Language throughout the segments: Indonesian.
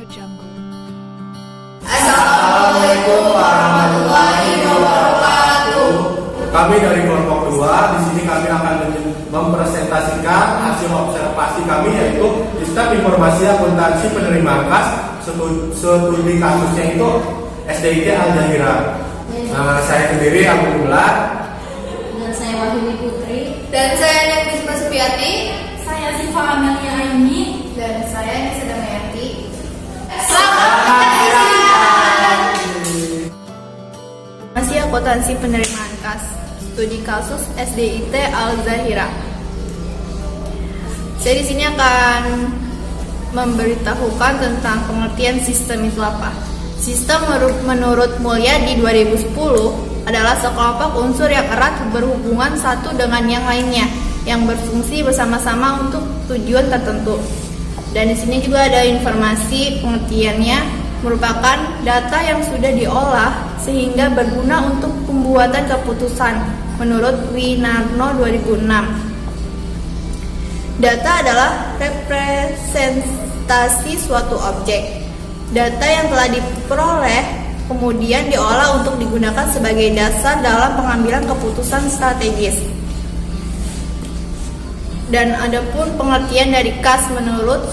Assalamualaikum warahmatullahi wabarakatuh. Kami dari kelompok 2, di sini kami akan mempresentasikan hasil observasi kami, yaitu sistem informasi akuntansi penerimaan kas studi kasusnya itu SDIT Al-Zahira. Saya sendiri Abu Bulat. Dan saya Wahyuni Putri. Dan saya Nefisma Supiati. Saya Siva Amelia Aini. Dan saya Nisa Damayanti. Masih akuntansi penerimaan kas studi kasus SDIT Al-Zahira. Saya di sini akan memberitahukan tentang pengertian sistem itu apa. Sistem menurut Mulyadi 2010 adalah sekelompok unsur yang erat berhubungan satu dengan yang lainnya yang berfungsi bersama-sama untuk tujuan tertentu. Dan di sini juga ada informasi pengertiannya, merupakan data yang sudah diolah sehingga berguna untuk pembuatan keputusan menurut Winarno 2006. Data adalah representasi suatu objek. Data yang telah diperoleh kemudian diolah untuk digunakan sebagai dasar dalam pengambilan keputusan strategis. Dan adapun pengertian dari kas menurut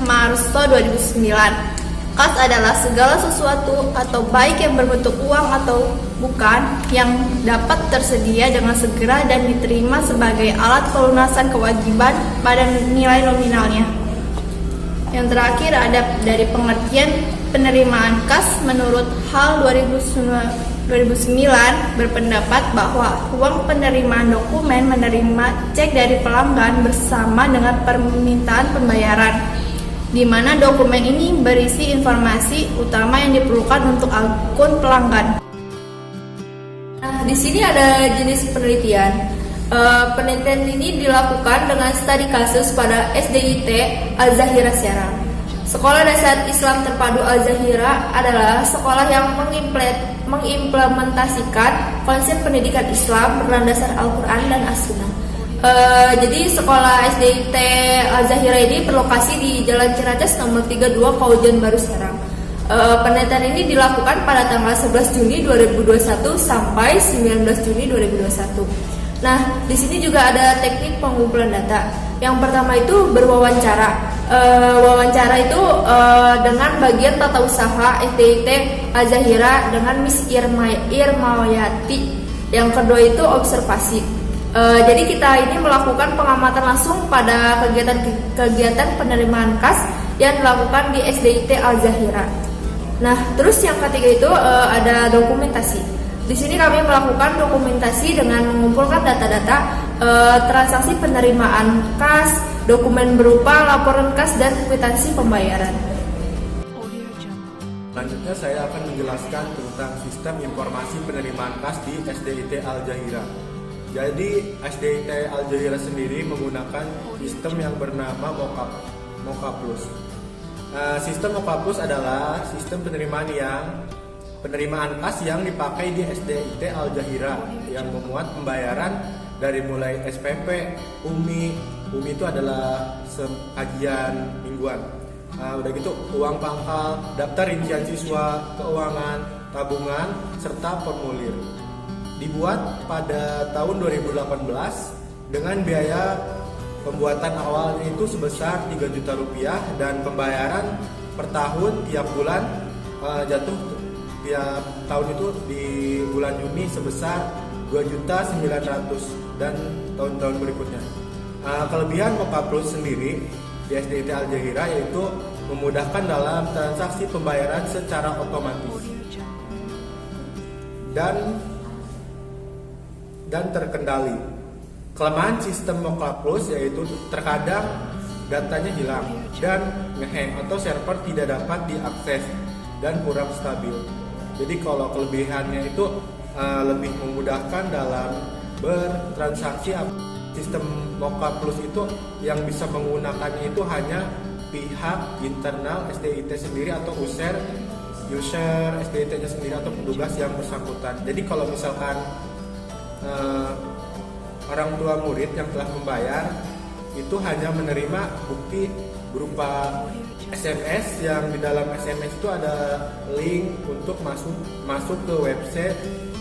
Marso 2009. Kas adalah segala sesuatu atau baik yang berbentuk uang atau bukan yang dapat tersedia dengan segera dan diterima sebagai alat pelunasan kewajiban pada nilai nominalnya. Yang terakhir ada dari pengertian penerimaan kas menurut HAL 2009 berpendapat bahwa uang penerimaan dokumen menerima cek dari pelanggan bersama dengan permintaan pembayaran, di mana dokumen ini berisi informasi utama yang diperlukan untuk akun pelanggan. Nah, di sini ada jenis penelitian. Penelitian ini dilakukan dengan studi kasus pada SDIT Al-Zahira Serang. Sekolah Dasar Islam Terpadu Al-Zahira adalah sekolah yang mengimplementasikan konsep pendidikan Islam berlandasar Al-Quran dan As-Sunnah. Jadi sekolah SDIT Al-Zahira ini berlokasi di Jalan Ciracas nomor 32 Kaujan Baru Serang. Penelitian ini dilakukan pada tanggal 11 Juni 2021 sampai 19 Juni 2021. Nah, di sini juga ada teknik pengumpulan data. Yang pertama itu berwawancara. Wawancara itu dengan bagian tata usaha SDIT Al-Zahira dengan Miss Irmawati. Yang kedua itu observasi. Jadi kita ini melakukan pengamatan langsung pada kegiatan penerimaan kas yang dilakukan di SDIT Al-Zahira. Nah, terus yang ketiga itu ada dokumentasi. Di sini kami melakukan dokumentasi dengan mengumpulkan data-data transaksi penerimaan kas, dokumen berupa laporan kas dan kwitansi pembayaran. Selanjutnya saya akan menjelaskan tentang sistem informasi penerimaan kas di SDIT Al-Zahira. Jadi SDIT Al-Zahira sendiri menggunakan sistem yang bernama Moka Plus. Sistem Moka Plus adalah sistem penerimaan kas yang dipakai di SDIT Al-Zahira yang memuat pembayaran dari mulai SPP, UMI itu adalah kajian mingguan. Udah gitu uang pangkal, daftar rincian siswa, keuangan, tabungan, serta formulir. Dibuat pada tahun 2018 dengan biaya pembuatan awalnya itu sebesar 3 juta rupiah dan pembayaran per tahun tiap bulan jatuh tiap tahun itu di bulan Juni sebesar 2.900.000 dan tahun-tahun berikutnya. Kelebihan Moka Plus sendiri di SDIT Al-Zahira yaitu memudahkan dalam transaksi pembayaran secara otomatis dan terkendali. Kelemahan sistem Moka Plus yaitu terkadang datanya hilang dan ngehang atau server tidak dapat diakses dan kurang stabil. Jadi kalau kelebihannya itu lebih memudahkan dalam bertransaksi. Sistem Moka Plus itu yang bisa menggunakannya itu hanya pihak internal SDIT sendiri atau user SDIT-nya sendiri atau petugas yang bersangkutan. Jadi kalau misalkan orang tua murid yang telah membayar itu hanya menerima bukti berupa SMS yang di dalam SMS itu ada link untuk masuk ke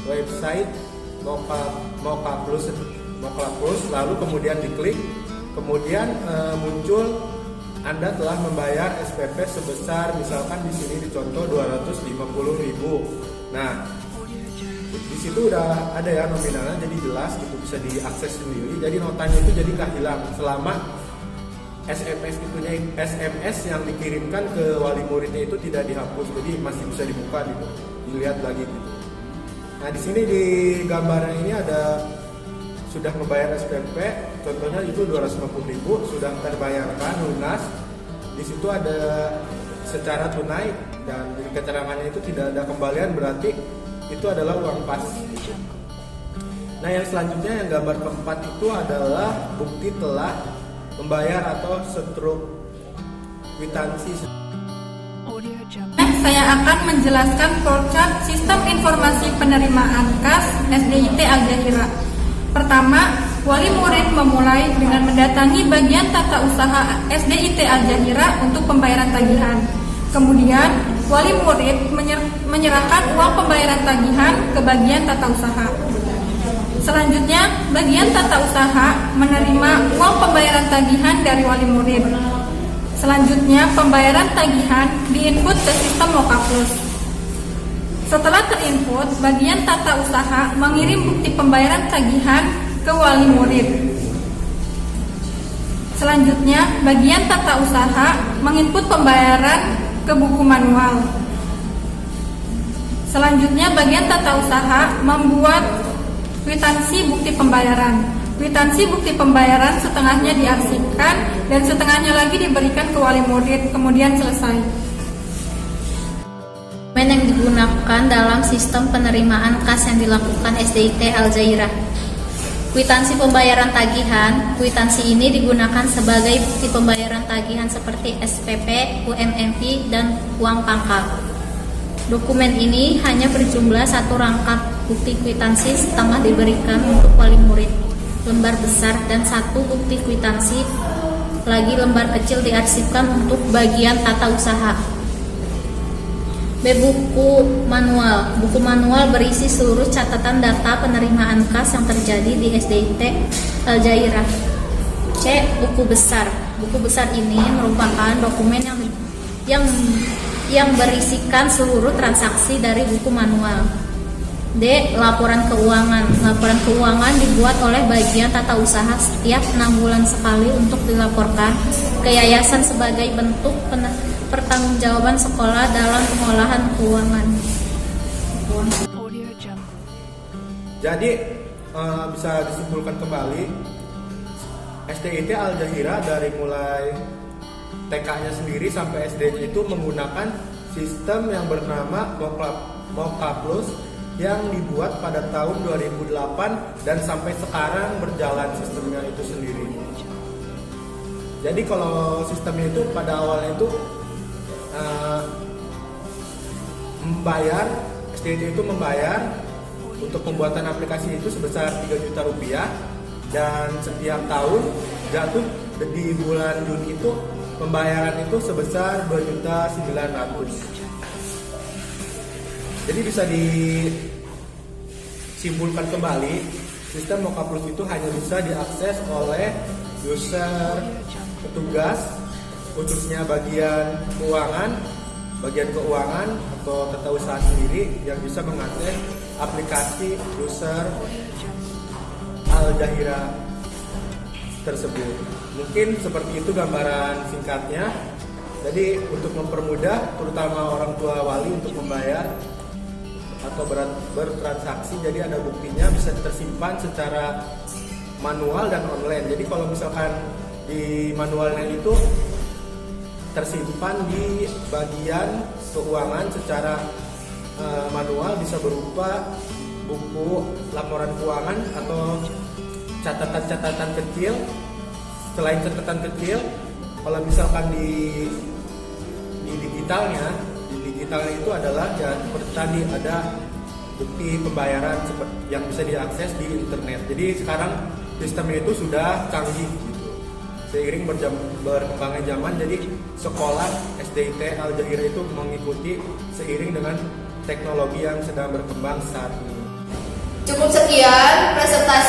website Moka Plus, lalu kemudian diklik, kemudian muncul Anda telah membayar SPP sebesar, misalkan di sini dicontoh 250.000. Nah, di situ udah ada ya nominalnya, jadi jelas gitu, bisa diakses sendiri. Jadi notanya itu jadi nggak hilang selama SMS yang dikirimkan ke wali muridnya itu tidak dihapus, jadi masih bisa dibuka gitu, dilihat lagi gitu. Nah, di sini di gambarnya ini ada sudah membayar SPP, contohnya itu 250.000 sudah terbayarkan lunas. Di situ ada secara tunai dan di keterangannya itu tidak ada kembalian, berarti itu adalah uang pas. Nah, yang selanjutnya yang gambar keempat itu adalah bukti telah membayar atau struk kwitansi. Saya akan menjelaskan flowchart Sistem Informasi Penerimaan Kas SDIT Al-Jahira. Pertama, wali murid memulai dengan mendatangi bagian tata usaha SDIT Al-Jahira untuk pembayaran tagihan. Kemudian, wali murid menyerahkan uang pembayaran tagihan ke bagian tata usaha. Selanjutnya, bagian tata usaha menerima uang pembayaran tagihan dari wali murid. Selanjutnya, pembayaran tagihan diinput ke sistem Moka Plus. Setelah terinput, bagian tata usaha mengirim bukti pembayaran tagihan ke wali murid. Selanjutnya, bagian tata usaha menginput pembayaran ke buku manual. Selanjutnya, bagian tata usaha membuat kwitansi bukti pembayaran. Kwitansi bukti pembayaran setengahnya diarsipkan dan setengahnya lagi diberikan ke wali murid, kemudian selesai. Dokumen yang digunakan dalam sistem penerimaan kas yang dilakukan SDIT Al-Jahira. Kwitansi pembayaran tagihan. Kwitansi ini digunakan sebagai bukti pembayaran tagihan seperti SPP, UMMP, dan uang pangkal. Dokumen ini hanya berjumlah satu rangkap bukti kwitansi setengah diberikan untuk wali murid, lembar besar, dan satu bukti kwitansi lagi lembar kecil diarsipkan untuk bagian tata usaha. B. Buku manual. Buku manual berisi seluruh catatan data penerimaan kas yang terjadi di SDIT Al-Jahira. C. Buku besar. Buku besar ini merupakan dokumen yang berisikan seluruh transaksi dari buku manual. D. Laporan keuangan. Laporan keuangan dibuat oleh bagian tata usaha setiap 6 bulan sekali untuk dilaporkan ke yayasan sebagai bentuk pertanggungjawaban sekolah dalam pengolahan keuangan. Jadi bisa disimpulkan kembali, SDIT Al-Jahira dari mulai TK-nya sendiri sampai SD itu menggunakan sistem yang bernama Moka Plus yang dibuat pada tahun 2008 dan sampai sekarang berjalan sistemnya itu sendiri. Jadi kalau sistemnya itu pada awalnya itu SDIT itu membayar untuk pembuatan aplikasi itu sebesar 3 juta rupiah, dan setiap tahun jatuh di bulan Juni itu pembayaran itu sebesar 2.900.000. Jadi bisa disimpulkan kembali, sistem Moka Plus itu hanya bisa diakses oleh user, petugas, khususnya bagian keuangan atau tata usaha sendiri yang bisa mengakses aplikasi user Al-Jahira tersebut. Mungkin seperti itu gambaran singkatnya. Jadi untuk mempermudah terutama orang tua wali untuk membayar atau bertransaksi, jadi ada buktinya bisa tersimpan secara manual dan online. Jadi kalau misalkan di manualnya itu tersimpan di bagian keuangan secara manual, bisa berupa buku laporan keuangan atau catatan-catatan kecil. Selain catatan kecil, kalau misalkan di digitalnya itu adalah ya seperti tadi ada bukti pembayaran yang bisa diakses di internet. Jadi sekarang sistemnya itu sudah canggih gitu, Seiring berkembangnya zaman, jadi sekolah SDIT Al Jahira itu mengikuti seiring dengan teknologi yang sedang berkembang saat ini. Cukup sekian presentasi